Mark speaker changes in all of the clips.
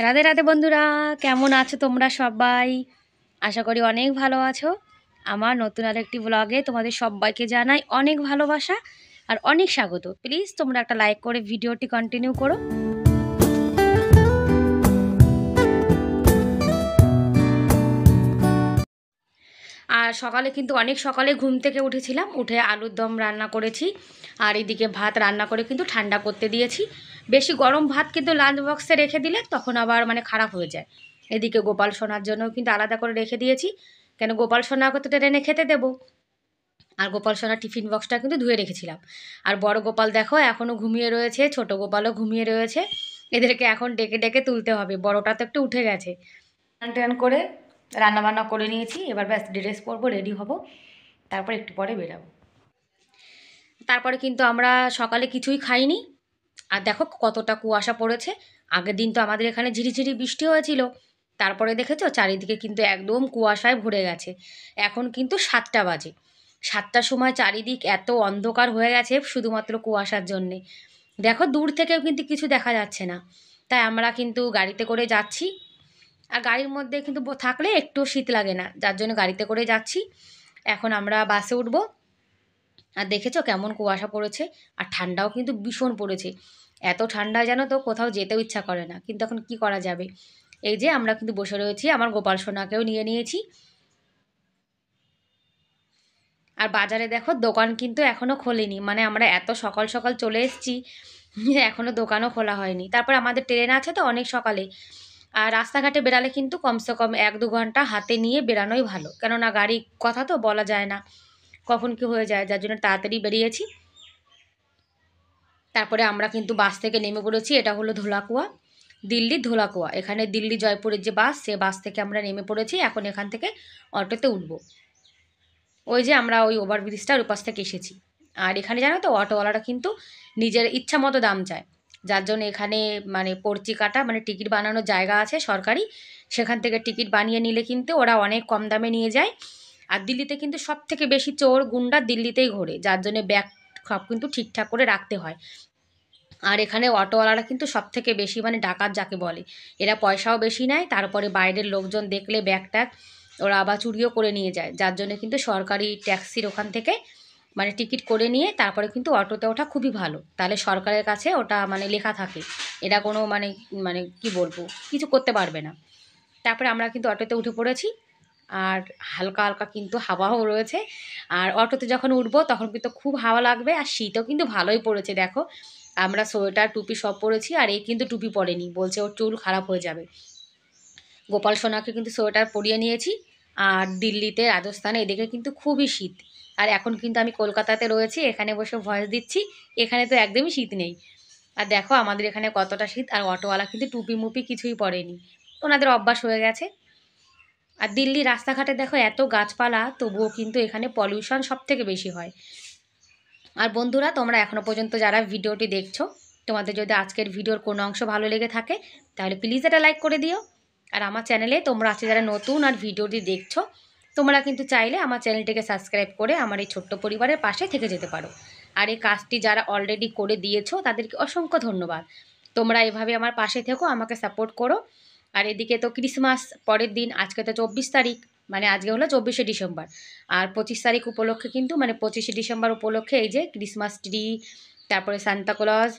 Speaker 1: রাধে রাধে বন্ধুরা, কেমন আছো তোমরা সবাই? আশা করি অনেক ভালো আছো। আমার নতুন আরেকটি ব্লগে তোমাদের সবাইকে জানাই অনেক ভালোবাসা আর অনেক স্বাগত। প্লিজ তোমরা একটা লাইক করে ভিডিওটি কন্টিনিউ করো। আর সকালে কিন্তু অনেক সকালে ঘুম থেকে উঠেছিলাম, উঠে আলুর দম রান্না করেছি। আর এদিকে ভাত রান্না করে কিন্তু ঠান্ডা করতে দিয়েছি। বেশি গরম ভাত কিন্তু লাঞ্চ বক্সে রেখে দিলে তখন আবার খারাপ হয়ে যায়। এদিকে গোপাল সোনার জন্য কিন্তু আলাদা করে রেখে দিয়েছি, কেন গোপাল সোনাকে তো ট্রেনে খেতে দেবো। আর গোপাল সোনার টিফিন বক্সটা কিন্তু ধুয়ে রেখেছিলাম। আর বড় গোপাল দেখো এখনও ঘুমিয়ে রয়েছে, ছোট গোপালও ঘুমিয়ে রয়েছে। এদেরকে এখন ডেকে ডেকে তুলতে হবে, বড়টা তো একটু উঠে গেছে। স্নান টান করে রান্নাবান্না করে নিয়েছি, এবার ব্যাস ড্রেস পরবো, রেডি হব, তারপর একটু পরে বেরাবো। তারপরে কিন্তু আমরা সকালে কিছুই খাইনি। আর দেখো কতটা কুয়াশা পড়েছে। আগের দিন তো আমাদের এখানে ঝিরিঝিরি বৃষ্টি হয়েছিল, তারপরে দেখেছো চারিদিকে কিন্তু একদম কুয়াশায় ভরে গেছে। এখন কিন্তু 7টা বাজে, 7টার সময় চারিদিক এত অন্ধকার হয়ে গেছে শুধুমাত্র কুয়াশার জন্যে। দেখো দূর থেকেও কিন্তু কিছু দেখা যাচ্ছে না। তাই আমরা কিন্তু গাড়িতে করে যাচ্ছি। আর গাড়ির মধ্যে কিন্তু থাকলে একটু শীত লাগে না, যার জন্য গাড়িতে করে যাচ্ছি। এখন আমরা বাসে উঠবো। আর দেখেছো কেমন কুয়াশা পড়েছে, আর ঠান্ডাও কিন্তু ভীষণ পড়েছে। এত ঠান্ডা যেন তো কোথাও যেতেও ইচ্ছা করে না, কিন্তু এখন কি করা যাবে। এই যে আমরা কিন্তু বসে রয়েছি, আমার গোপাল সোনাকেও নিয়ে নিয়েছি। আর বাজারে দেখো দোকান কিন্তু এখনও খোলেনি, আমরা এত সকাল সকাল চলে এসেছি এখনও দোকানও খোলা হয়নি। তারপর আমাদের ট্রেন আছে তো অনেক সকালে। আর রাস্তাঘাটে বেরালে কিন্তু কমসে কম 1-2 ঘন্টা হাতে নিয়ে বেরানোই ভালো, কেননা গাড়ি কথা তো বলা যায় না কখন কি হয়ে যায়, যার জন্য তাড়াতাড়ি বেরিয়েছি। তারপরে আমরা কিন্তু বাস থেকে নেমে পড়েছি, এটা হলো ধোলাকুয়া, দিল্লির ধোলাকুয়া। এখানে দিল্লি জয়পুরের যে বাস, সে বাস থেকে আমরা নেমে পড়েছি। এখন এখান থেকে অটোতে উঠবো। ওই যে আমরা ওই ওভারব্রিজটার উপাস থেকে এসেছি। আর এখানে জানো তো অটোওয়ালারা কিন্তু নিজের ইচ্ছা মতো দাম চায়, যার জন্য এখানে পর্চি কাটা টিকিট বানানোর জায়গা আছে সরকারি, সেখান থেকে টিকিট বানিয়ে নিলে কিন্তু ওরা অনেক কম দামে নিয়ে যায়। আর দিল্লিতে কিন্তু সব থেকে বেশি চোর গুন্ডা দিল্লিতেই ঘোরে, যার জন্য ব্যাগ সব কিন্তু ঠিকঠাক করে রাখতে হয়। আর এখানে অটোওয়ালারা কিন্তু সব থেকে বেশি ডাকাত যাকে বলে, এরা পয়সাও বেশি নেয়, তারপরে বাইরের লোকজন দেখলে ব্যাগ ট্যাগ ওরা আবার চুরিও করে নিয়ে যায়, যার জন্য কিন্তু সরকারি ট্যাক্সির ওখান থেকে টিকিট করে নিয়ে তারপরে কিন্তু অটোতে ওঠা খুবই ভালো। তাহলে সরকারের কাছে ওটা লেখা থাকে, এরা কোনো কি বলবো, কিছু করতে পারবে না। তারপরে আমরা কিন্তু অটোতে উঠে পড়েছি। আর হালকা হালকা কিন্তু হাওয়াও রয়েছে। আর অটোতে যখন উঠবো তখন কিন্তু খুব হাওয়া লাগবে, আর শীতও কিন্তু ভালোই পড়েছে। দেখো আমরা সোয়েটার টুপি সব পরেছি, আর এই কিন্তু টুপি পরেনি, বলছে ওর চুল খারাপ হয়ে যাবে। গোপাল সোনাকে কিন্তু সোয়েটার পরিয়ে নিয়েছি। আর দিল্লিতে রাজস্থানে এদিকে কিন্তু খুবই শীত। আর এখন কিন্তু আমি কলকাতাতে রয়েছি, এখানে বসে ভয়েস দিচ্ছি, এখানে তো একদমই শীত নেই। আর দেখো আমাদের এখানে কতটা শীত, আর অটোওয়ালা কিন্তু টুপি মুপি কিছুই পরেনি, ওনাদের অভ্যাস হয়ে গেছে। আর দিল্লি রাস্তাঘাটে দেখো এত গাছপালা, তবুও কিন্তু এখানে পলিউশন সব থেকে বেশি হয়। আর বন্ধুরা, তোমরা এখনও পর্যন্ত যারা ভিডিওটি দেখছো, তোমাদের যদি আজকের ভিডিওর কোনো অংশ ভালো লেগে থাকে তাহলে প্লিজ এটা লাইক করে দিও। আর আমার চ্যানেলে তোমরা আছে যারা নতুন আর ভিডিওটি দেখছো, তোমরা কিন্তু চাইলে আমার চ্যানেলটিকে সাবস্ক্রাইব করে আমার এই ছোট্ট পরিবারের পাশে থেকে যেতে পারো। আর এই কাজটি যারা অলরেডি করে দিয়েছো তাদেরকে অসংখ্য ধন্যবাদ। তোমরা এভাবে আমার পাশে থেকো, আমাকে সাপোর্ট করো। আর এদিকে তো ক্রিসমাস পরের দিন, আজকে তো 24 তারিখ, আজকে হলো 24শে ডিসেম্বর। আর 25 তারিখ উপলক্ষে কিন্তু 25শে ডিসেম্বর উপলক্ষে এই যে ক্রিসমাস ট্রি, তারপরে সান্তাক্লজ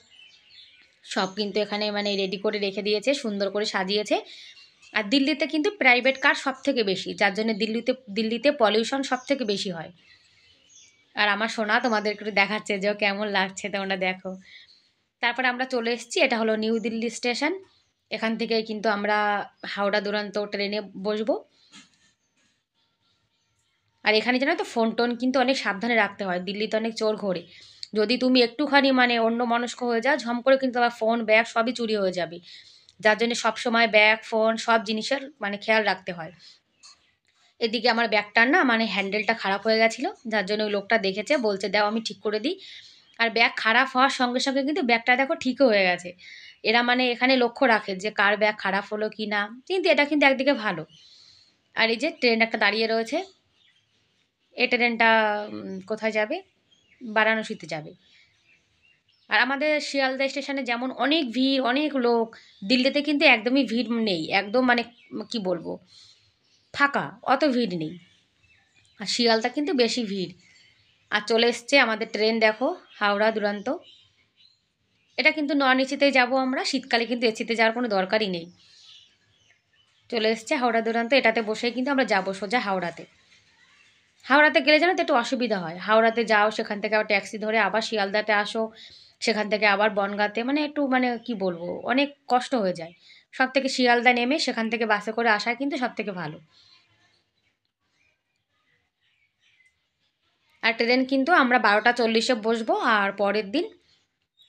Speaker 1: সব কিন্তু এখানে রেডি করে রেখে দিয়েছে, সুন্দর করে সাজিয়েছে। আর দিল্লিতে কিন্তু প্রাইভেট কার সব থেকে বেশি, যার জন্য দিল্লিতে পলিউশন সব থেকে বেশি হয়। আর আমার সোনা তোমাদেরকে একটু দেখাচ্ছে যে ও কেমন লাগছে, তোমরা দেখো। তারপরে আমরা চলে এসেছি, এটা হলো নিউ দিল্লি স্টেশন। এখান থেকে কিন্তু আমরা হাওড়া দুরন্ত ট্রেনে বসবো। আর এখানে জানো তো ফোন টোন কিন্তু অনেক সাবধানে রাখতে হয়, দিল্লিতে অনেক চোর ঘোরে। যদি তুমি একটুখানি অন্য মনস্ক হয়ে যাও, ঝম করে কিন্তু আবার ফোন ব্যাগ সবই চুরি হয়ে যাবে, যার জন্য সবসময় ব্যাগ ফোন সব জিনিসের খেয়াল রাখতে হয়। এদিকে আমার ব্যাগটার না হ্যান্ডেলটা খারাপ হয়ে গেছিলো, যার জন্য ওই লোকটা দেখেছে, বলছে দাও আমি ঠিক করে দিই। আর ব্যাগ খারাপ হওয়ার সঙ্গে সঙ্গে কিন্তু ব্যাগটা দেখো ঠিকও হয়ে গেছে। এরা এখানে লক্ষ্য রাখে যে কার ব্যাগ খারাপ হলো কি না, কিন্তু এটা কিন্তু একদিকে ভালো। আর এই যে ট্রেন একটা দাঁড়িয়ে রয়েছে, এই ট্রেনটা কোথায় যাবে? বারাণসীতে যাবে। আর আমাদের শিয়ালদা স্টেশনে যেমন অনেক ভিড়, অনেক লোক, দিল্লিতে কিন্তু একদমই ভিড় নেই, একদম মানে কি বলবো, ফাঁকা, অত ভিড় নেই। আর শিয়ালদা কিন্তু বেশি ভিড়। আর চলে এসছে আমাদের ট্রেন, দেখো, হাওড়া দুরন্ত। এটা কিন্তু নন এসিতেই যাবো আমরা, শীতকালে কিন্তু এসিতে যাওয়ার কোনো দরকারই নেই। চলে এসছে হাওড়া দুরন্ত, এটাতে বসেই কিন্তু আমরা যাবো সোজা হাওড়াতে। হাওড়াতে গেলে জানো তো একটু অসুবিধা হয়, হাওড়াতে যাও, সেখান থেকে আবার ট্যাক্সি ধরে আবার শিয়ালদাতে আসো, সেখান থেকে আবার বনগাঁতে, মানে একটু মানে কি বলবো, অনেক কষ্ট হয়ে যায়। সব থেকে শিয়ালদা নেমে সেখান থেকে বাসে করে আসা কিন্তু সব থেকে ভালো। আর ট্রেন কিন্তু আমরা 12টা 40-এ বসবো, আর পরের দিন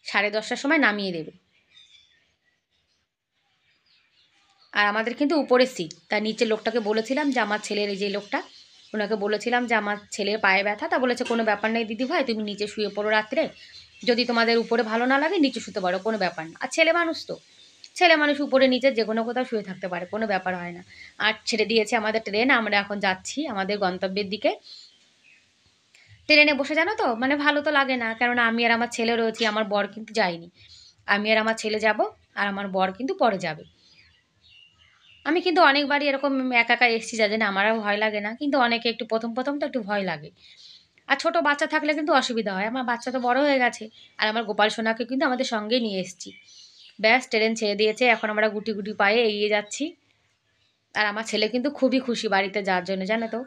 Speaker 1: 10:30টার সময় নামিয়ে দেবে। আর আমাদের কিন্তু উপরে সিট, তার নিচের লোকটাকে বলেছিলাম যে আমার ছেলের, এই যে লোকটা, ওনাকে বলেছিলাম যে আমার ছেলের পায়ে ব্যথা, তা বলেছে কোনো ব্যাপার নেই দিদি ভাই, তুমি নিচে শুয়ে পড়ো রাত্রে, যদি তোমাদের উপরে ভালো না লাগে নিচে শুতে পারো, কোনো ব্যাপার না। আর ছেলে মানুষ তো, ছেলে মানুষ উপরে নিচে যে কোনো কোথাও শুয়ে থাকতে পারে, কোনো ব্যাপার হয় না। আর ছেড়ে দিয়েছে আমাদের ট্রেন, আমরা এখন যাচ্ছি আমাদের গন্তব্যের দিকে। ট্রেনে বসে জানো তো মানে ভালো তো লাগে না, কেননা আমি আর আমার ছেলে রয়েছি, আমার বর কিন্তু যায়নি। আমি আর আমার ছেলে যাব, আর আমার বর কিন্তু পরে যাবে। আমি কিন্তু অনেকবারই এরকম একা একা এসেছি, যার জন্য আমারও ভয় লাগে না, কিন্তু অনেকে একটু প্রথম প্রথম তো একটু ভয় লাগে। আর ছোট বাচ্চা থাকলে কিন্তু অসুবিধা হয়, আমার বাচ্চা তো বড় হয়ে গেছে। আর আমার গোপাল সোনাকে কিন্তু আমাদের সঙ্গেই নিয়ে এসেছি। ব্যাস ট্রেন ছেড়ে দিয়েছে, এখন আমরা গুটি গুটি পায়ে এগিয়ে যাচ্ছি। আর আমার ছেলে কিন্তু খুবই খুশি বাড়িতে যাওয়ার জন্য, জানো তো।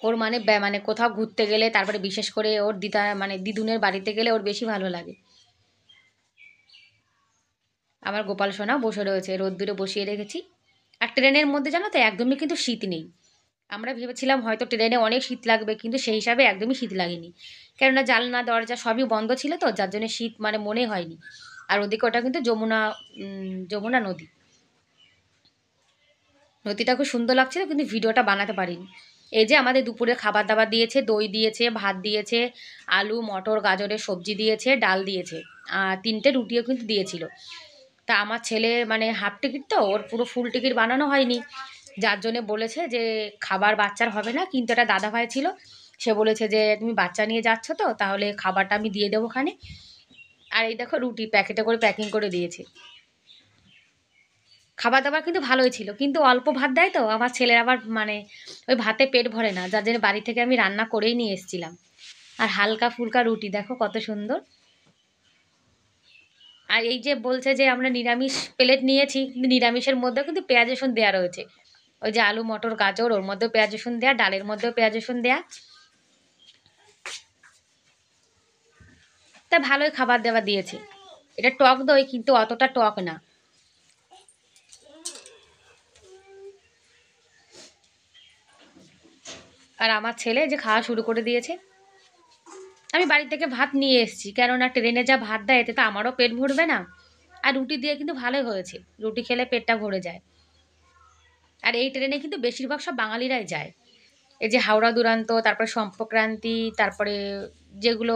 Speaker 1: ওর মানে মানে কোথাও ঘুরতে গেলে, তারপরে বিশেষ করে ওর দিদা মানে দিদুনের বাড়িতে গেলে ওর বেশি ভালো লাগে। আমার গোপাল সোনা বসে রয়েছে, রোদ্দুরে বসিয়ে রেখেছি। আর ট্রেনের মধ্যে জানো তো একদমই কিন্তু শীত নেই। আমরা ভেবেছিলাম হয়তো ট্রেনে অনেক শীত লাগবে, কিন্তু সেই হিসাবে একদমই শীত লাগেনি। কেননা জানলা দরজা সবই বন্ধ ছিল তো, যার জন্য শীত মানে মনে হয়নি। আর ওদিকে ওটা কিন্তু যমুনা, যমুনা নদী। নদীটা খুব সুন্দর লাগছিল, কিন্তু ভিডিওটা বানাতে পারিনি। এই যে আমাদের দুপুরে খাবার দাবার দিয়েছে, দই দিয়েছে, ভাত দিয়েছে, আলু মটর গাজরের সবজি দিয়েছে, ডাল দিয়েছে, আর 3টে রুটিও কিন্তু দিয়েছিল। তা আমার ছেলে মানে হাফ টিকিট তো, ওর পুরো ফুল টিকিট বানানো হয়নি, যার জন্য বলেছে যে খাবার বাচ্চার হবে না, কিন্তু একটা দাদাভাই ছিল, সে বলেছে যে তুমি বাচ্চা নিয়ে যাচ্ছ তো, তাহলে খাবারটা আমি দিয়ে দেবো ওখানে। আর এই দেখো রুটি প্যাকেটে করে প্যাকিং করে দিয়েছে। খাবার দাবার কিন্তু ভালোই ছিল, কিন্তু অল্প ভাত দেয় তো, আমার ছেলের আবার মানে ওই ভাতে পেট ভরে না, যার জন্য বাড়ি থেকে আমি রান্না করেই নিয়ে এসেছিলাম। আর হালকা ফুলকা রুটি দেখো কত সুন্দর। আর এই যে বলছে যে আমরা নিরামিষ প্লেট নিয়েছি, কিন্তু নিরামিষের মধ্যেও কিন্তু পেঁয়াজ রসুন দেওয়া রয়েছে। ওই যে আলু মটর গাজর, ওর মধ্যেও পেঁয়াজ রসুন দেয়া, ডালের মধ্যেও পেঁয়াজ রসুন দেয়া। তা ভালোই খাবার দাবার দিয়েছে। এটা টক দই, কিন্তু অতটা টক না। আর আমার ছেলে যে খাওয়া শুরু করে দিয়েছে। আমি বাড়ি থেকে ভাত নিয়ে এসেছি, কেননা ট্রেনে যা ভাত দেয় এতে তো আমারও পেট ভরবে না। আর রুটি দিয়ে কিন্তু ভালোই হয়েছে, রুটি খেলে পেটটা ভরে যায়। আর এই ট্রেনে কিন্তু বেশিরভাগ সব বাঙালিরাই যায়। এই যে হাওড়া দুরান্ত, তারপরে সম্পর্ক্রান্তি, তারপরে যেগুলো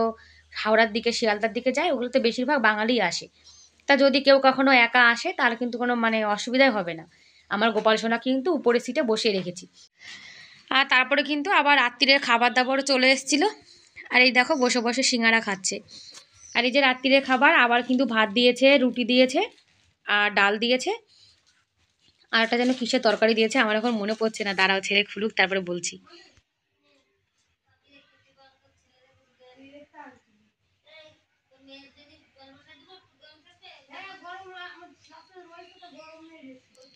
Speaker 1: হাওড়ার দিকে শিয়ালদার দিকে যায়, ওগুলোতে বেশিরভাগ বাঙালি আসে। তা যদি কেউ কখনো একা আসে তাহলে কিন্তু কোনো মানে অসুবিধাই হবে না। আমার গোপাল সোনা কিন্তু উপরের সিটে বসিয়ে রেখেছি। আর তারপরে কিন্তু আবার রাত্রিরের খাবার দাবারও চলে এসেছিলো। আর এই দেখো বসে বসে সিঙ্গারা খাচ্ছে। আর এই যে রাত্রিরের খাবার আবার কিন্তু ভাত দিয়েছে, রুটি দিয়েছে, আর ডাল দিয়েছে, আর একটা যেন কিসের তরকারি দিয়েছে আমার এখন মনে পড়ছে না, দাঁড়াও ছেড়ে খুলুক তারপরে বলছি।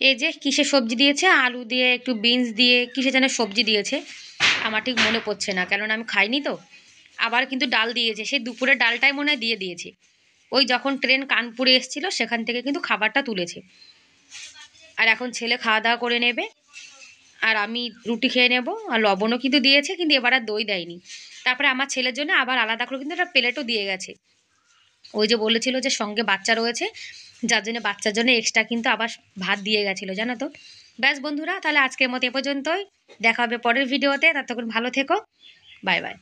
Speaker 1: এই যে কিসের সবজি দিয়েছে, আলু দিয়ে একটু বিনস দিয়ে কিসে যেন সবজি দিয়েছে, আমার ঠিক মনে পড়ছে না, কেননা আমি খাইনি তো। আবার কিন্তু ডাল দিয়েছে, সেই দুপুরের ডালটাই মনে হয় দিয়ে দিয়েছে। ওই যখন ট্রেন কানপুরে এসেছিল সেখান থেকে কিন্তু খাবারটা তুলেছে। আর এখন ছেলে খাওয়া দাওয়া করে নেবে, আর আমি রুটি খেয়ে নেব। আর লবণও কিন্তু দিয়েছে, কিন্তু এবার আর দই দেয়নি। তারপরে আমার ছেলের জন্য আবার আলাদা করে কিন্তু একটা প্লেটও দিয়ে গেছে। ওই যে বলেছিল যে সঙ্গে বাচ্চা রয়েছে, যার জন্য বাচ্চার জন্য এক্সট্রা কিন্তু আবার ভাত দিয়ে গেছিলো, জানো তো। ব্যাস বন্ধুরা, তাহলে আজকের মতো এ পর্যন্তই। দেখা হবে পরের ভিডিওতে, ততক্ষণ ভালো থেকো। Bye bye.